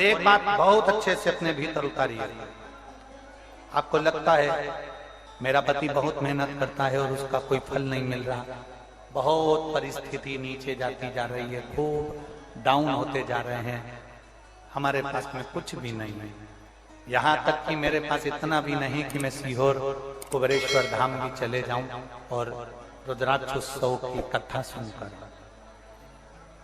एक बात बहुत अच्छे से अपने भीतर उतारिए। आपको लगता है मेरा पति बहुत मेहनत करता है और उसका कोई फल नहीं मिल रहा, बहुत परिस्थिति नीचे जाती जा रही है, खूब डाउन होते जा रहे हैं, हमारे पास में कुछ भी नहीं है। यहाँ तक कि मेरे पास इतना भी नहीं कि मैं सीहोर कुबेरेश्वर धाम भी चले जाऊं और रुद्राक्षोत्सव की कथा सुनकर।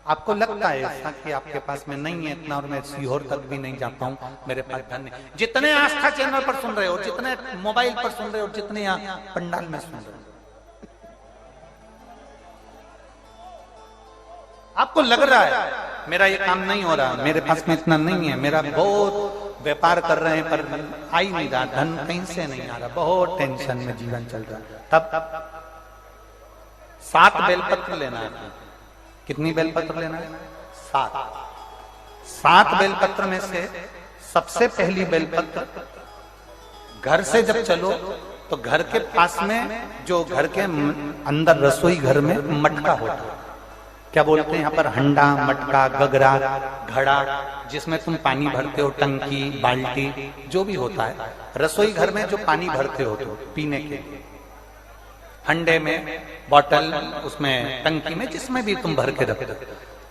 आपको लगता है ऐसा कि आपके पास में नहीं है इतना और मैं सीहोर तक भी नहीं जाता हूं, मेरे पास धन नहीं। जितने आस्था चैनल पर सुन रहे हो, जितने मोबाइल पर सुन रहे हो, जितने यहाँ पंडाल में सुन रहे हो, आपको लग रहा है मेरा ये काम नहीं हो रहा, मेरे पास में इतना नहीं है, मेरा बहुत व्यापार कर रहे हैं पर आ ही नहीं रहा, धन कहीं से नहीं आ रहा, बहुत टेंशन में जीवन चल रहा है। तब 7 बेलपत्र लेना है। कितनी बेलपत्र लेना है? 7 बेलपत्र में से सबसे पहली बेलपत्र, घर से जब चलो तो घर के पास में जो घर के अंदर रसोई घर में मटका होता है, क्या बोलते हैं यहाँ पर, हंडा, मटका, गगरा, घड़ा, जिसमें तुम पानी भरते हो, टंकी, बाल्टी, जो भी होता है रसोई घर में जो पानी भरते हो तो पीने के, हंडे में, बॉटल, उसमें टंकी में, जिसमें भी तुम भर के रखते हो,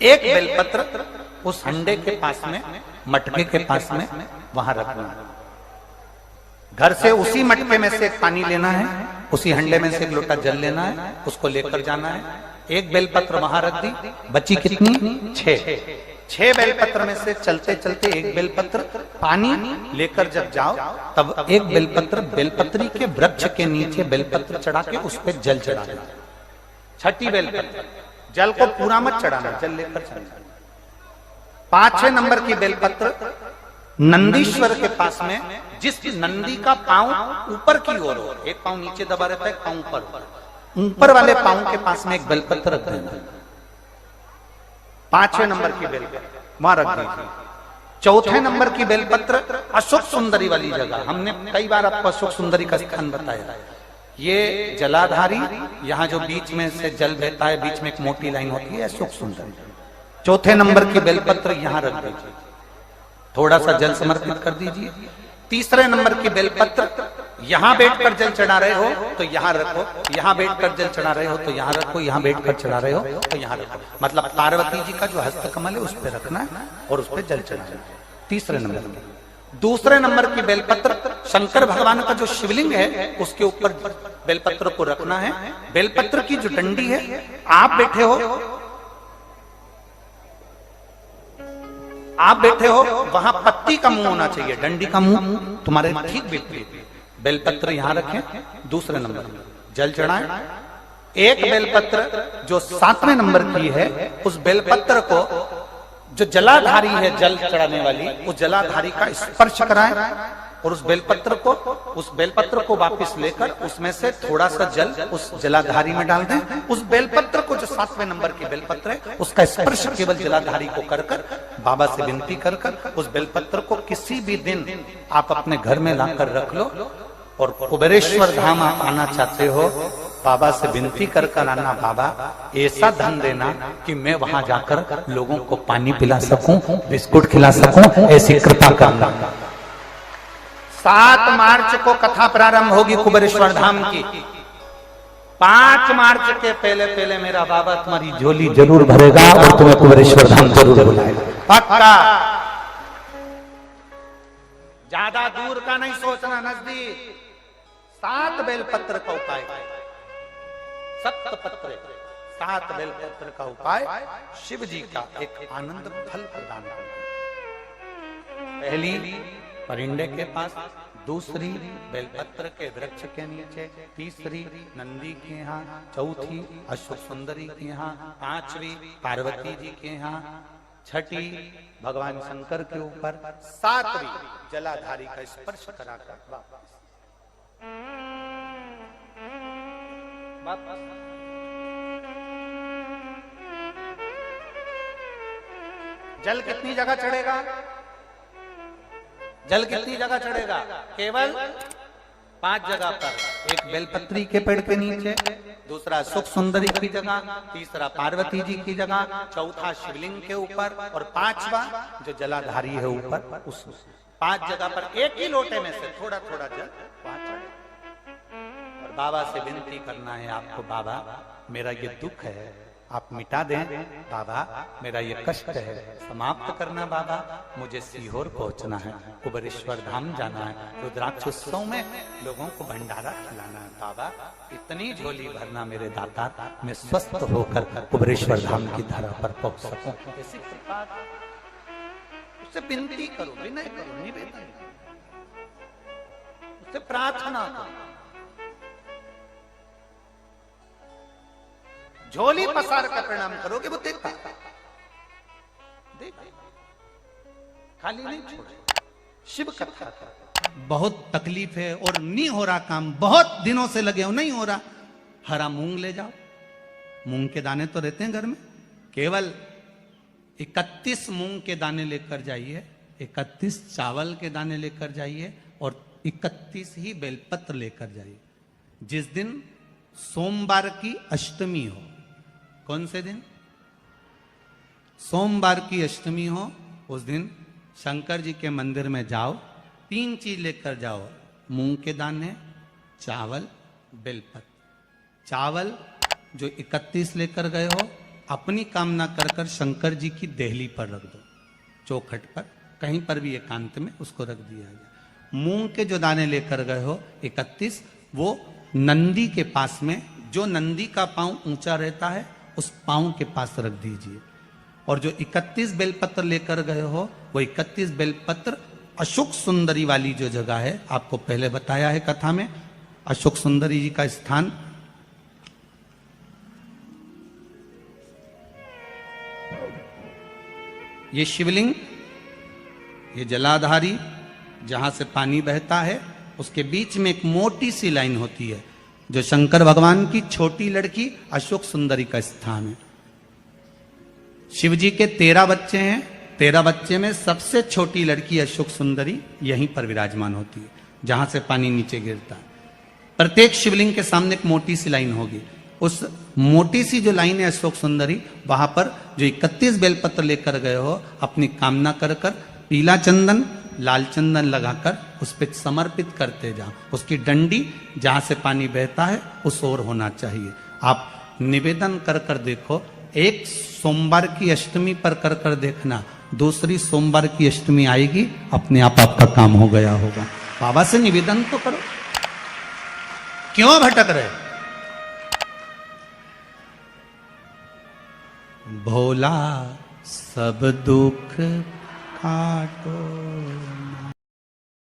एक बेलपत्र उस हंडे के पास में, मटके के पास में वहां रखना है। घर से उसी मटके में से एक पानी लेना है, उसी हंडे में से एक लोटा जल लेना है, उसको लेकर जाना है। एक बेलपत्र वहां रख दी, बची कितनी? 6 बेलपत्र में से चलते चलते एक बेलपत्र पानी लेकर जब जाओ तब एक बेलपत्र बेलपत्री के वृक्ष के नीचे बेलपत्र चढ़ा के उस पर जल चढ़ा देना। 6ठी बेलपत्र, जल को पूरा मत चढ़ाना, जल लेकर चढ़ाना। 5वें नंबर की बेलपत्र नंदीश्वर के पास में, जिस नंदी का पांव ऊपर की ओर हो, एक पांव नीचे दबा रहता है, एक पांव ऊपर वाले पांव के पास में एक बेलपत्र रख देना। 5वें नंबर की बेलपत्र वहां रख दीजिए। 4थे नंबर की बेलपत्र अशोक सुंदरी वाली जगह, हमने कई बार आपको अशोक सुंदरी का स्थान बताया। ये जलाधारी, यहाँ जो बीच में से जल बहता है, बीच में एक मोटी लाइन होती है, अशोक सुंदरी। 4थे नंबर की बेलपत्र यहाँ रख दीजिए, थोड़ा सा जल समर्पित कर दीजिए। 3रे नंबर की बेलपत्र यहां बैठकर जल चढ़ा रहे हो तो यहां रखो, यहां बैठकर जल चढ़ा रहे हो तो यहां रखो, यहां बैठकर चढ़ा रहे हो तो यहां रखो, मतलब पार्वती जी का जो हस्त कमल है उस पर रखना है और उस पर जल चढ़ाना। 3रे नंबर की। 2रे नंबर की बेलपत्र शंकर भगवान का जो शिवलिंग है उसके ऊपर बेलपत्र को रखना है। बेलपत्र की जो डंडी है, आप बैठे हो वहां पत्ती का मुंह होना चाहिए, डंडी का मुंह तुम्हारे ठीक विपरीत। बेलपत्र यहां रखें, 2रे नंबर जल चढ़ाएं। एक बेलपत्र जो 7वें नंबर की है, उस बेलपत्र को जो जलाधारी है जल चढ़ाने वाली, उस जलाधारी का स्पर्श कराएं और उस बेलपत्र को वापस लेकर उसमें से थोड़ा सा जल उस जलाधारी में डाल दें। उस बेलपत्र को जो 7वें नंबर की बेलपत्र है उसका स्पर्श केवल जलाधारी को कर बाबा से विनती कर उस बेलपत्र को किसी भी दिन आप अपने घर में लाकर रख लो और कुबेरेश्वर धाम आप आना चाहते हो, बाबा से विनती कर आना, बाबा ऐसा धन देना कि मैं वहां जाकर लोगों को पानी पिला सकूं, बिस्कुट खिला सकूं, ऐसी कृपा करना। 7 मार्च को कथा प्रारंभ होगी कुबेरेश्वर धाम की। 5 मार्च के पहले मेरा बाबा तुम्हारी झोली जरूर भरेगा और तुम्हें कुबेरेश्वर धाम जरूर बुलाएगा, पक्का। ज्यादा दूर का नहीं सोचना, नजदीक। 7 बेलपत्र का उपाय, 7 पत्र, 7 बेलपत्र का उपाय शिव जी का एक आनंद फल प्रदान करना। पहली परिंडे के पास, 2री बेलपत्र के वृक्ष के नीचे, 3री नंदी के यहाँ, 4थी अशोक सुंदरी के यहाँ, 5वीं पार्वती जी के यहाँ, 6ठी भगवान शंकर के ऊपर, 7वीं जलाधारी का स्पर्श कराकर वापस। जल कितनी जगह चढ़ेगा? जल कितनी जगह चढ़ेगा? केवल 5 जगह पर। एक बेलपत्री के पेड़ के नीचे, दूसरा सुख सुंदरी की जगह, तीसरा पार्वती जी की जगह, चौथा शिवलिंग के ऊपर और पांचवा जो जलाधारी है ऊपर, उस 5 जगह पर एक ही लोटे में से थोड़ा थोड़ा जल वहां चढ़े। और बाबा से विनती करना है आपको, बाबा मेरा ये दुख है आप मिटा दें, बाबा मेरा ये कष्ट है समाप्त करना, बाबा मुझे सीहोर पहुंचना है, कुबेरेश्वर धाम जाना है, रुद्राक्ष उत्सव में लोगों को भंडारा खिलाना है, बाबा इतनी झोली भरना मेरे दाता, मैं स्वस्थ होकर कुबेरेश्वर धाम की धरा पर पहुंच सकूं। ऐसी कृपा उससे विनती करो, विनय करो, निवेदन उससे प्रार्थना करो, झोली पसार कर प्रणाम करोगे वो देखा खाली नहीं छोड़े। शिव कथा बहुत तकलीफ है और नहीं हो रहा काम, बहुत दिनों से लगे हो नहीं हो रहा, हरा मूंग ले जाओ, मूंग के दाने तो रहते हैं घर में, केवल 31 मूंग के दाने लेकर जाइए, 31 चावल के दाने लेकर जाइए और 31 ही बेलपत्र लेकर जाइए। जिस दिन सोमवार की अष्टमी हो, कौन से दिन? सोमवार की अष्टमी हो, उस दिन शंकर जी के मंदिर में जाओ, 3 चीज लेकर जाओ, मूंग के दाने, चावल, बेलपत्र। चावल जो 31 लेकर गए हो अपनी कामना कर कर शंकर जी की देहली पर रख दो, चौखट पर कहीं पर भी एकांत में उसको रख दिया जाए। मूंग के जो दाने लेकर गए हो 31, वो नंदी के पास में, जो नंदी का पांव ऊंचा रहता है उस पांव के पास रख दीजिए। और जो 31 बेलपत्र लेकर गए हो वो 31 बेलपत्र अशोक सुंदरी वाली जो जगह है, आपको पहले बताया है कथा में, अशोक सुंदरी जी का स्थान ये शिवलिंग, ये जलाधारी जहां से पानी बहता है, उसके बीच में एक मोटी सी लाइन होती है जो शंकर भगवान की छोटी लड़की अशोक सुंदरी का स्थान है। शिव जी के 13 बच्चे हैं, 13 बच्चे में सबसे छोटी लड़की अशोक सुंदरी यहीं पर विराजमान होती है जहां से पानी नीचे गिरता है। प्रत्येक शिवलिंग के सामने एक मोटी सी लाइन होगी, उस मोटी सी जो लाइन है अशोक सुंदरी, वहां पर जो 31 बेलपत्र लेकर गए हो अपनी कामना कर कर पीला चंदन लाल चंदन लगाकर उस पर समर्पित करते जाओ। उसकी डंडी जहां से पानी बहता है उस ओर होना चाहिए। आप निवेदन कर कर देखो, एक सोमवार की अष्टमी पर कर कर देखना, दूसरी सोमवार की अष्टमी आएगी, अपने आप आपका काम हो गया होगा। बाबा से निवेदन तो करो, क्यों भटक रहे? भोला सब दुख काटो